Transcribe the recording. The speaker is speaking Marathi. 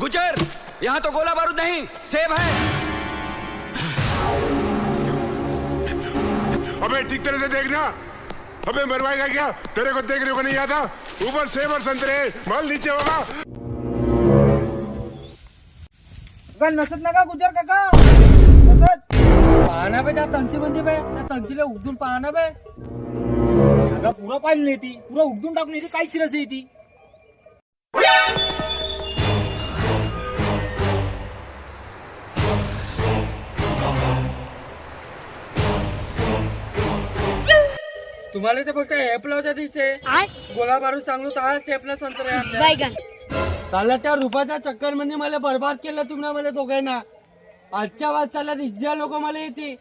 गुजर, यहाँ तो गोला बारूद नहीं, सेब है। अबे ठीक तरह से देखना। अबे मरवाएगा क्या? तेरे को देखने को नहीं आता? ऊपर सेब और संतरे, माल नीचे होगा। नसत नका गुजर काका, नसत पाहना बे त्या तंचीमध्ये बे, त्या तंचीला उगदून पाहना बे. अगं पुरा पाहिलं नाही ती, पुरा उगदून टाकून येते, काय चिरस आहे ती. तुम्हाला ते फक्त हेपलावच्या दिसते. गोला बारूद चांगलं तर शेपला संत्रा बैगन चालला त्या रुपयाच्या चक्कर मध्ये मला बर्बाद केलं तुम्ही मला दोघांना. आजच्या वाजताला ज्या लोक मला येते